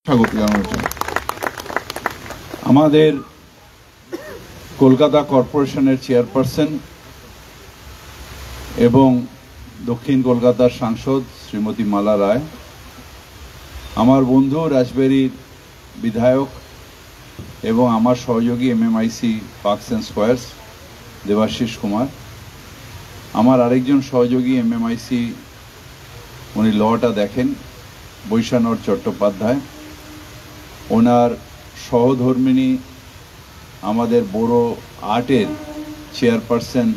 স্বাগত জানানোর জন্য আমাদের কলকাতা কর্পোরেশনের চেয়ারপারসন এবং দক্ষিণ কলকাতার সাংসদ শ্রীমতী মালা রায়, আমার বন্ধু রাজবেরির বিধায়ক এবং আমার সহযোগী MMIC parks and squares Debashis Kumar, আমার আরেকজন সহযোগী এমএমআইসি উনি লটা দেখেন বৈশানর চট্টোপাধ্যায়, ওনার সহধর্মিনী আমাদের বড় আর্টের চেয়ারপারসন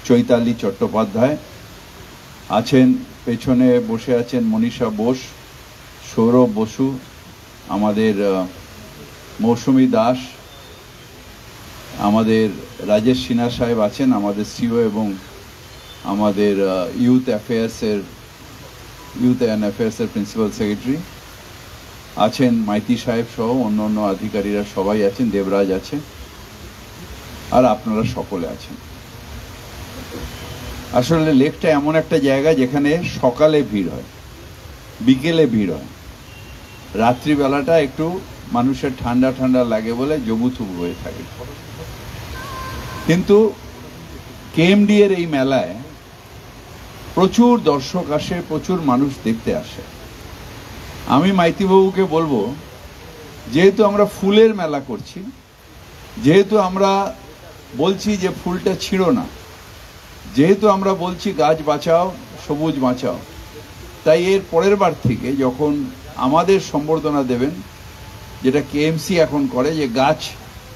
চৈতালি চট্টোপাধ্যায় আছেন, পেছনে বসে আছেন মনীষা বোস, সৌরভ বসু, আমাদের মৌসুমী দাস, আমাদের রাজেশ সিনহা সাহেব আছেন আমাদের সিও এবং আমাদের ইউথ অ্যান্ড অ্যাফেয়ার্সের প্রিন্সিপাল সেক্রেটারি আছেন, মাইতি সাহেব সহ অন্য আধিকারিকরা সবাই আছেন, দেবরাজ আছে, আর আপনারা সকলে আছেন। আসলে লেকটা এমন একটা জায়গা যেখানে সকালে ভিড় হয়, বিকেলে ভিড় হয়, রাত্রিবেলাটা একটু মানুষের ঠান্ডা ঠান্ডা লাগে বলে জবুথুবু হয়ে থাকে। কিন্তু কেএমডি এর এই মেলায় প্রচুর দর্শক আসে, প্রচুর মানুষ দেখতে আসে। আমি মাইতিবাবুকে বলবো, যেহেতু আমরা ফুলের মেলা করছি, যেহেতু আমরা বলছি যে ফুলটা ছিঁড়ো না, যেহেতু আমরা বলছি গাছ বাঁচাও, সবুজ বাঁচাও, তাই এর পরের বার থেকে যখন আমাদের সম্বর্ধনা দেবেন, যেটা কেএমসি এখন করে, যে গাছ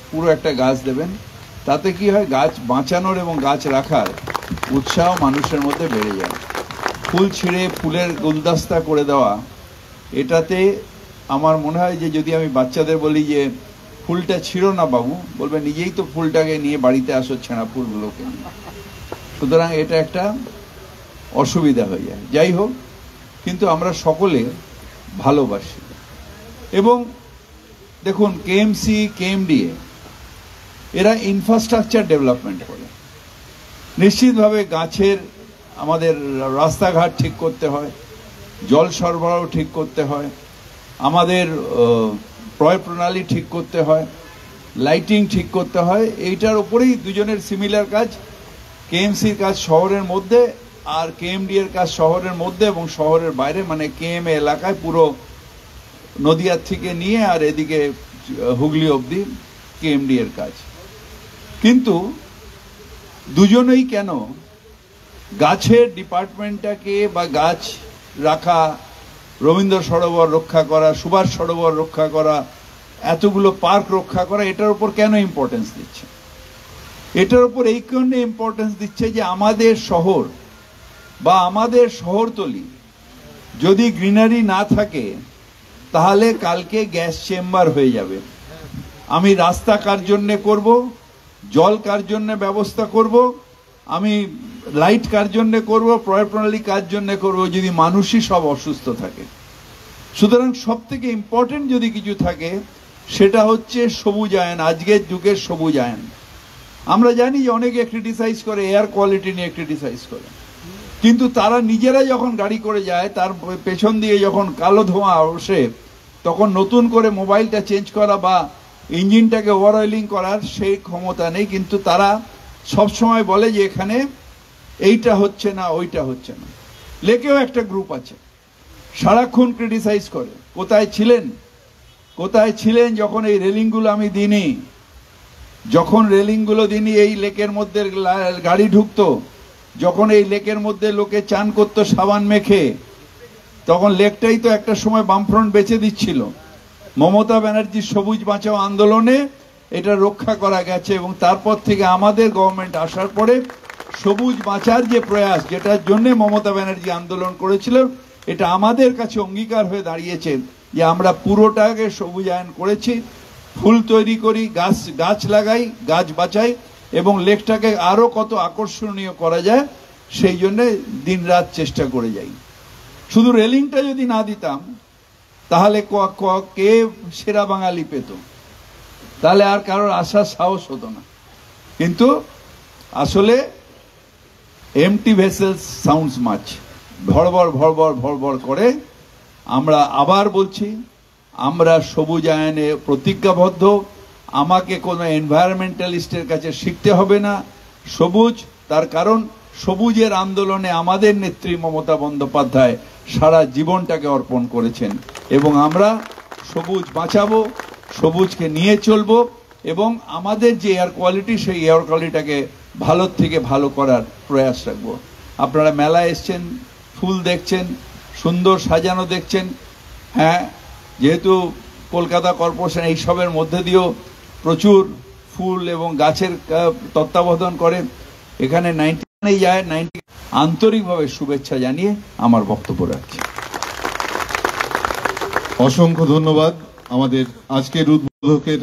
পুরো একটা গাছ দেবেন, তাতে কি হয়, গাছ বাঁচানোর এবং গাছ রাখার উৎসাহ মানুষের মধ্যে বেড়ে যায়। ফুল ছিঁড়ে ফুলের গুলদস্তা করে দেওয়া, এটাতে আমার মনে হয় যে যদি আমি বাচ্চাদের বলি যে ফুলটা ছিঁড়ো না বাবু, বলবে নিজেই তো ফুলটাকে নিয়ে বাড়িতে আসো ছেঁড়া ফুলগুলোকে নিয়ে, সুতরাং এটা একটা অসুবিধা হয়ে যায়। যাই হোক, কিন্তু আমরা সকলে ভালোবাসি। এবং দেখুন, কেএমসি কেএমডিএ এরা ইনফ্রাস্ট্রাকচার ডেভেলপমেন্ট করে। নিশ্চিতভাবে গাছের আমাদের রাস্তাঘাট ঠিক করতে হয়, জল সরবরাহ ঠিক করতে হয়, আমাদের প্রয় প্রণালী ঠিক করতে হয়, লাইটিং ঠিক করতে হয়। এইটার উপরেই দুজনের সিমিলার কাজ। কেএমসির কাজ শহরের মধ্যে আর কেএমডি এর কাজ শহরের মধ্যে এবং শহরের বাইরে, মানে কেএমএ এলাকায় পুরো নদিয়ার থেকে নিয়ে আর এদিকে হুগলি অবধি কেএমডি এর কাজ। কিন্তু দুজনেই কেন গাছের ডিপার্টমেন্টটাকে বা গাছ রাখা, রবীন্দ্র সরোবর রক্ষা করা, সুভাষ সরোবর রক্ষা করা, এতগুলো পার্ক রক্ষা করা, এটার উপর কেন ইম্পর্টেন্স দিচ্ছে? এটার উপর এই কারণে ইম্পর্টেন্স দিচ্ছে যে আমাদের শহর বা আমাদের শহরতলি যদি গ্রিনারি না থাকে, তাহলে কালকে গ্যাস চেম্বার হয়ে যাবে। আমি রাস্তা কার জন্যে করব, জল কার জন্যে ব্যবস্থা করব, আমি লাইট কার জন্যে করব, প্রয় প্রণালী কার জন্যে করব, যদি মানুষই সব অসুস্থ থাকে। সুতরাং সব থেকে ইম্পর্টেন্ট যদি কিছু থাকে, সেটা হচ্ছে সবুজায়ন, আজকের যুগের সবুজায়ন। আমরা জানি যে অনেকে ক্রিটিসাইজ করে, এয়ার কোয়ালিটি নিয়ে ক্রিটিসাইজ করে, কিন্তু তারা নিজেরা যখন গাড়ি করে যায়, তার পেছন দিয়ে যখন কালো ধোঁয়া আসে, তখন নতুন করে মোবাইলটা চেঞ্জ করা বা ইঞ্জিনটাকে ওভার অয়েলিং করার সেই ক্ষমতা নেই। কিন্তু তারা সবসময় বলে যে এখানে এইটা হচ্ছে না, ওইটা হচ্ছে না। লেকেও একটা গ্রুপ আছে, সারাক্ষণ ক্রিটিসাইজ করে। কোথায় ছিলেন যখন এই রেলিংগুলো আমি দিইনি, যখন রেলিংগুলো দিইনি এই লেকের মধ্যে গাড়ি ঢুকতো, যখন এই লেকের মধ্যে লোকে চান করতো সাবান মেখে, তখন লেকটাই তো একটা সময় বামফ্রন্ট বেঁচে দিচ্ছিল। মমতা ব্যানার্জির সবুজ বাঁচাও আন্দোলনে এটা রক্ষা করা গেছে, এবং তারপর থেকে আমাদের গভর্নমেন্ট আসার পরে সবুজ বাঁচার যে প্রয়াস, যেটার জন্য মমতা ব্যানার্জি আন্দোলন করেছিল, এটা আমাদের কাছে অঙ্গীকার হয়ে দাঁড়িয়েছে যে আমরা পুরোটাকে সবুজায়ন করেছি। ফুল তৈরি করি, গাছ লাগাই, গাছ বাঁচাই, এবং লেকটাকে আরো কত আকর্ষণীয় করা যায় সেই জন্য দিনরাত চেষ্টা করে যাই। শুধু রেলিংটা যদি না দিতাম, তাহলে কে সেরা বাঙালি পেত? তাহলে আর কারোর আসার সাহস হতো না। কিন্তু আসলে এমটি ভেসেলস সাউন্ডস মাচ, ভড়বড় ভড়বড় ভড়বড় করে। আমরা আবার বলছি, আমরা সবুজায়নে প্রতিজ্ঞাবদ্ধ। আমাকে কোনো এনভায়রনমেন্টালিস্টের কাছে শিখতে হবে না সবুজ, তার কারণ সবুজের আন্দোলনে আমাদের নেত্রী মমতা বন্দ্যোপাধ্যায় সারা জীবনটাকে অর্পণ করেছেন এবং আমরা সবুজ বাঁচাবো, সবুজকে নিয়ে চলবো এবং আমাদের যে এয়ার কোয়ালিটি সেই এয়ার কোয়ালিটিটাকে ভালোর থেকে ভালো করার প্রয়াস রাখবো। আপনারা মেলায় এসছেন, ফুল দেখছেন, সুন্দর সাজানো দেখছেন। হ্যাঁ, যেহেতু কলকাতা কর্পোরেশন এইসবের মধ্যে দিয়েও প্রচুর ফুল এবং গাছের তত্ত্বাবধান করে, এখানে 90 যায় 90 আন্তরিকভাবে শুভেচ্ছা জানিয়ে আমার বক্তব্য রাখছি। অসংখ্য ধন্যবাদ। আমাদের আজকের উদ্বোধকের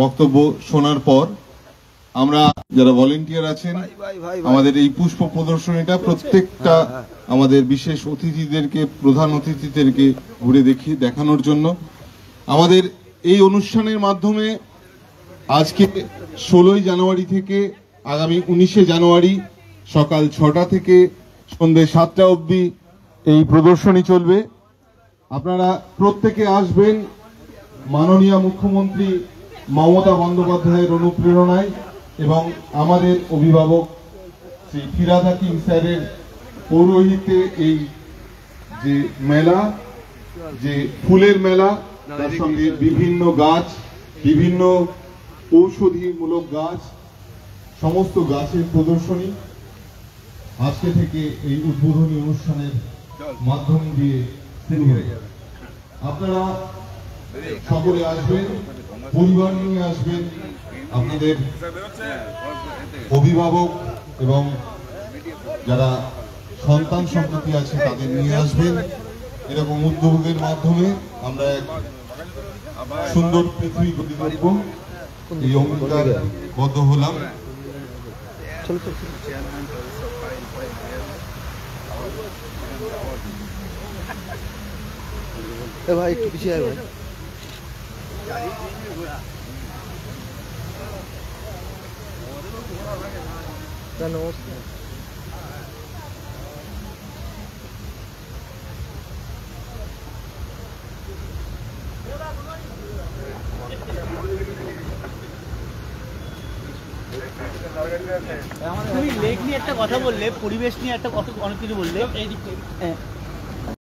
বক্তব্য শোনার পর আমরা যারা ভলেন্টিয়ার আছেন আমাদের এই পুষ্প প্রদর্শনীটা প্রত্যেকটা আমাদের বিশেষ অতিথিদেরকে, প্রধান অতিথিদেরকে ঘুরে দেখানোর জন্য আমাদের এই অনুষ্ঠানের মাধ্যমে আজকে 16 জানুয়ারি থেকে আগামী 19 জানুয়ারি সকাল 6টা থেকে সন্ধ্যে 7টা অবধি এই প্রদর্শনী চলবে। আপনারা প্রত্যেকে আসবেন মাননীয় মুখ্যমন্ত্রী মমতা বন্দ্যোপাধ্যায়ের অনুপ্রেরণায় এবং আমাদের অভিভাবক শ্রী ফিরহাদ হাকিম স্যারের পৌরোহিত্যে এই যে মেলা, যে ফুলের মেলা, তার সঙ্গে বিভিন্ন গাছ, বিভিন্ন ঔষধিমূলক গাছ, সমস্ত গাছের প্রদর্শনী আজকে থেকে এই উদ্বোধনী অনুষ্ঠানের মাধ্যম দিয়ে শুরু হয়ে যাবে। আপনারা সকলে আসবেন, পরিবার নিয়ে আসবেন, আপনাদের অভিভাবক এবং যারা সন্তান সন্ততি আছে তাদের নিয়ে আসবেন। এরকম উদ্যোগের মাধ্যমে আমরা এক সুন্দর পৃথিবী গড়ে তুলব, এই অঙ্গীকারবদ্ধ হলাম। ভাই একটু পিছিয়ে আয় ভাই। নমস্কার। তুমি লেক নিয়ে একটা কথা বললে, পরিবেশ নিয়ে একটা অনেক কিছু বললে, এই দিকটা